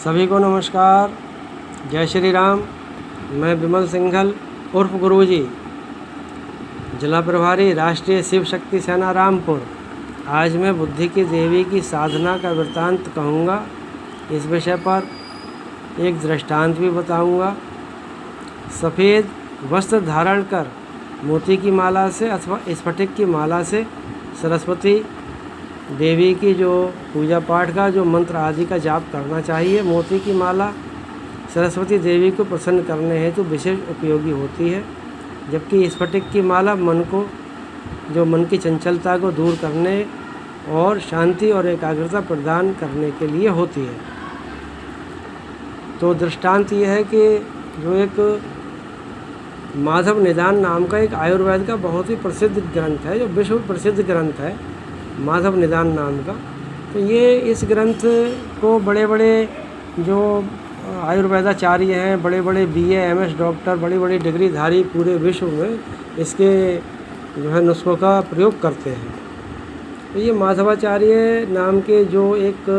सभी को नमस्कार। जय श्री राम। मैं विमल सिंघल उर्फ गुरुजी, जिला प्रभारी राष्ट्रीय शिव शक्ति सेना रामपुर। आज मैं बुद्धि की देवी की साधना का वृत्तांत कहूँगा। इस विषय पर एक दृष्टांत भी बताऊँगा। सफ़ेद वस्त्र धारण कर मोती की माला से अथवा स्फटिक की माला से सरस्वती देवी की जो पूजा पाठ का जो मंत्र आदि का जाप करना चाहिए। मोती की माला सरस्वती देवी को प्रसन्न करने हेतु विशेष उपयोगी होती है, जबकि स्फटिक की माला मन की चंचलता को दूर करने और शांति और एकाग्रता प्रदान करने के लिए होती है। तो दृष्टांत ये है कि जो एक माधव निदान नाम का एक आयुर्वेद का बहुत ही प्रसिद्ध ग्रंथ है, जो विश्व प्रसिद्ध ग्रंथ है माधव निदान नाम का। तो ये इस ग्रंथ को बड़े बड़े जो आयुर्वेदाचार्य हैं, बड़े बड़े BA MS डॉक्टर, बड़ी बड़ी डिग्रीधारी पूरे विश्व में इसके जो है नुस्खों का प्रयोग करते हैं। तो ये माधवाचार्य नाम के जो एक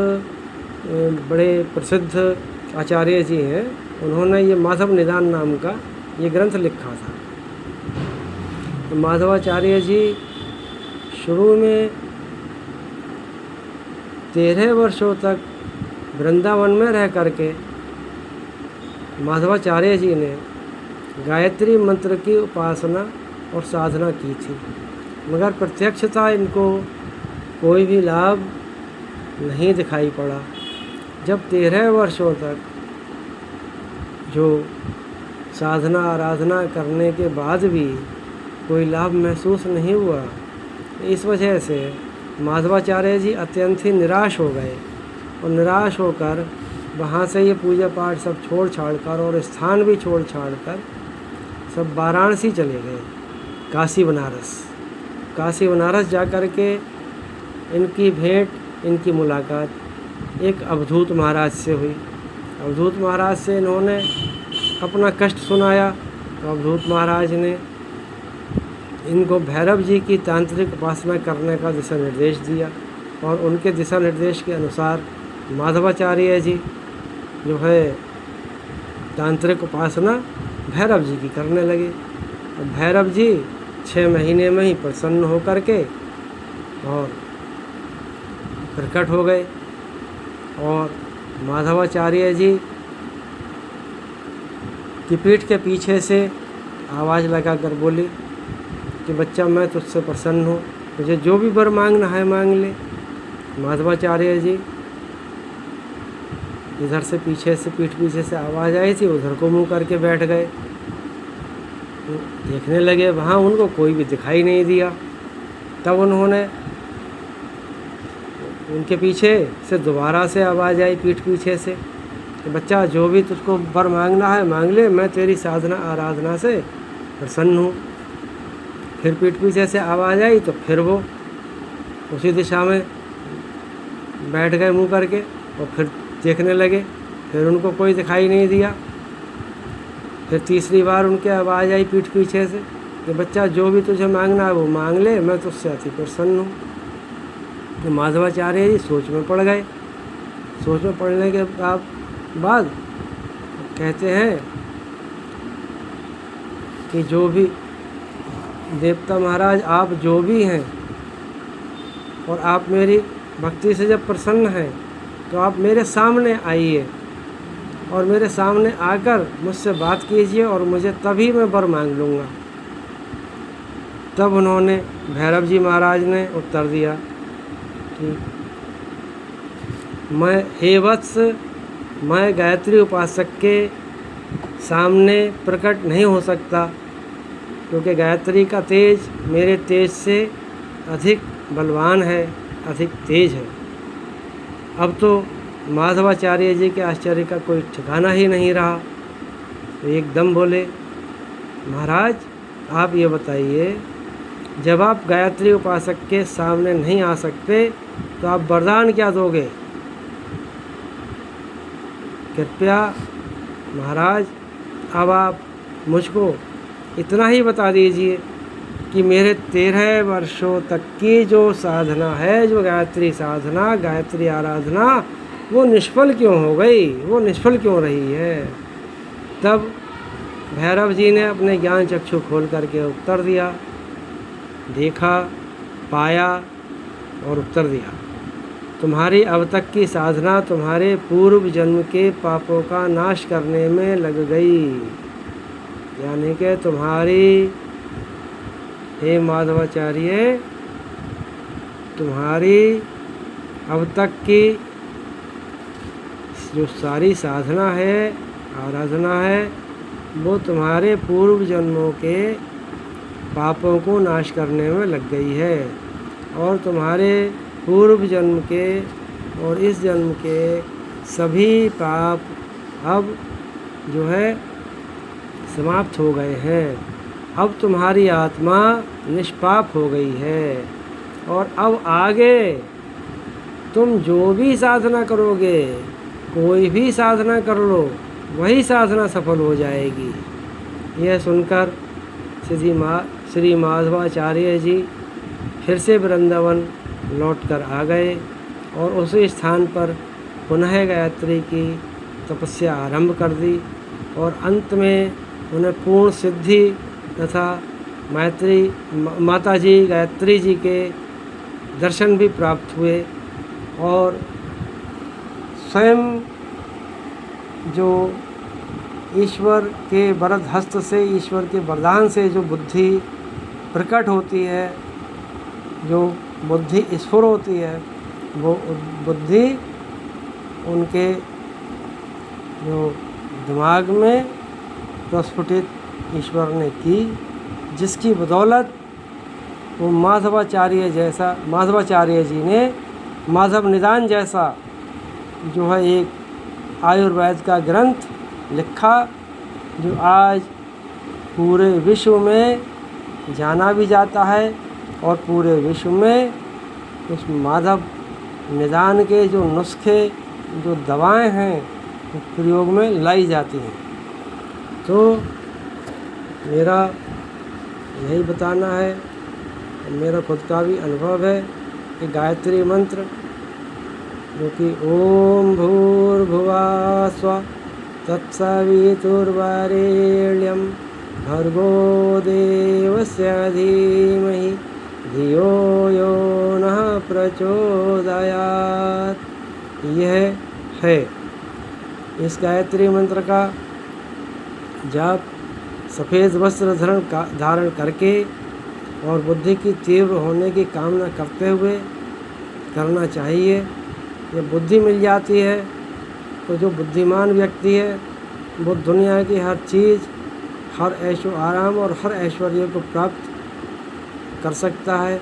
बड़े प्रसिद्ध आचार्य जी हैं, उन्होंने ये माधव निदान नाम का ये ग्रंथ लिखा था। तो माधवाचार्य जी शुरू में 13 वर्षों तक वृंदावन में रह करके माधवाचार्य जी ने गायत्री मंत्र की उपासना और साधना की थी, मगर प्रत्यक्षता इनको कोई भी लाभ नहीं दिखाई पड़ा। जब 13 वर्षों तक जो साधना आराधना करने के बाद भी कोई लाभ महसूस नहीं हुआ, इस वजह से माधवाचार्य जी अत्यंत ही निराश हो गए और निराश होकर वहाँ से ये पूजा पाठ सब छोड़ छाड़ कर और स्थान भी छोड़ छाड़ कर सब वाराणसी चले गए, काशी बनारस जा कर के इनकी भेंट, इनकी मुलाकात एक अवधूत महाराज से हुई। अवधूत महाराज से इन्होंने अपना कष्ट सुनाया, तो अवधूत महाराज ने इनको भैरव जी की तांत्रिक उपासना करने का दिशा निर्देश दिया और उनके दिशा निर्देश के अनुसार माधवाचार्य जी जो है तांत्रिक उपासना भैरव जी की करने लगे। और भैरव जी 6 महीने में ही प्रसन्न होकर के और प्रकट हो गए और माधवाचार्य जी की पीठ के पीछे से आवाज़ लगा कर बोली कि बच्चा, मैं तुझसे प्रसन्न हूँ, मुझे जो भी वर मांगना है मांग ले। माधवाचार्य जी इधर से पीछे से पीठ पीछे से आवाज़ आई थी, उधर को मुंह करके बैठ गए। देखने लगे, वहाँ उनको कोई भी दिखाई नहीं दिया। तब उन्होंने उनके पीछे से दोबारा से आवाज़ आई पीठ पीछे से कि बच्चा, जो भी तुझको वर मांगना है मांग ले, मैं तेरी साधना आराधना से प्रसन्न हूँ। फिर पीठ पीछे से आवाज़ आई तो फिर वो उसी दिशा में बैठ गए मुंह करके और फिर देखने लगे, फिर उनको कोई दिखाई नहीं दिया। फिर तीसरी बार उनकी आवाज़ आई पीठ पीछे से कि बच्चा, जो भी तुझे मांगना है वो मांग ले, मैं तुझसे अति प्रसन्न हूँ। तो माधवाचार्य जी सोच में पड़ गए। सोच में पड़ने के बाद कहते हैं कि जो भी देवता महाराज, आप जो भी हैं और आप मेरी भक्ति से जब प्रसन्न हैं तो आप मेरे सामने आइए और मेरे सामने आकर मुझसे बात कीजिए और मुझे तभी मैं वर मांग लूँगा। तब उन्होंने भैरव जी महाराज ने उत्तर दिया कि हे वत्स, मैं गायत्री उपासक के सामने प्रकट नहीं हो सकता, क्योंकि गायत्री का तेज मेरे तेज से अधिक बलवान है, अधिक तेज है। अब तो माधवाचार्य जी के आश्चर्य का कोई ठिकाना ही नहीं रहा। तो एकदम बोले, महाराज आप ये बताइए, जब आप गायत्री उपासक के सामने नहीं आ सकते तो आप वरदान क्या दोगे? कृपया महाराज अब आप मुझको इतना ही बता दीजिए कि मेरे 13 वर्षों तक की जो साधना है, जो गायत्री साधना, गायत्री आराधना, वो निष्फल क्यों हो गई, वो निष्फल क्यों रही है। तब भैरव जी ने अपने ज्ञान चक्षु खोल करके उत्तर दिया, देखा, पाया और उत्तर दिया। तुम्हारी अब तक की साधना तुम्हारे पूर्व जन्म के पापों का नाश करने में लग गई। यानी कि तुम्हारी, हे माधवाचार्य, तुम्हारी अब तक की जो सारी साधना है, आराधना है, वो तुम्हारे पूर्व जन्मों के पापों को नाश करने में लग गई है। और तुम्हारे पूर्व जन्म के और इस जन्म के सभी पाप अब जो है समाप्त हो गए हैं। अब तुम्हारी आत्मा निष्पाप हो गई है और अब आगे तुम जो भी साधना करोगे, कोई भी साधना कर लो, वही साधना सफल हो जाएगी। यह सुनकर श्री माधवाचार्य जी फिर से वृंदावन लौट कर आ गए और उसी स्थान पर पुनः गायत्री की तपस्या आरंभ कर दी और अंत में उन्हें पूर्ण सिद्धि तथा माता जी गायत्री जी के दर्शन भी प्राप्त हुए और स्वयं जो ईश्वर के वरद हस्त से, ईश्वर के वरदान से जो बुद्धि प्रकट होती है, जो बुद्धि स्फुर होती है, वो बुद्धि उनके जो दिमाग में प्रस्फुटित ईश्वर ने की, जिसकी बदौलत वो माधवाचार्य जी ने माधव निदान जैसा जो है एक आयुर्वेद का ग्रंथ लिखा, जो आज पूरे विश्व में जाना भी जाता है और पूरे विश्व में उस माधव निदान के जो नुस्खे, जो दवाएं हैं, वो प्रयोग में लाई जाती हैं। तो मेरा यही बताना है, मेरा खुद का भी अनुभव है कि गायत्री मंत्र जो कि ओम भूर्भुवः स्वः तत्सवितुर्वरेण्यं भर्गो देवस्य धीमहि धियो यो नः प्रचोदयात्, यह है। इस गायत्री मंत्र का जाप सफ़ेद वस्त्र धारण करके और बुद्धि की तीव्र होने की कामना करते हुए करना चाहिए। जब बुद्धि मिल जाती है तो जो बुद्धिमान व्यक्ति है वो दुनिया की हर चीज़, हर ऐशो आराम और हर ऐश्वर्य को प्राप्त कर सकता है।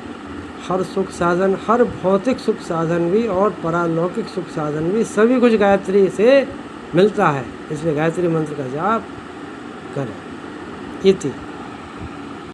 हर सुख साधन, हर भौतिक सुख साधन भी और परालौकिक सुख साधन भी सभी कुछ गायत्री से मिलता है। इसलिए गायत्री मंत्र का जाप करें। इति।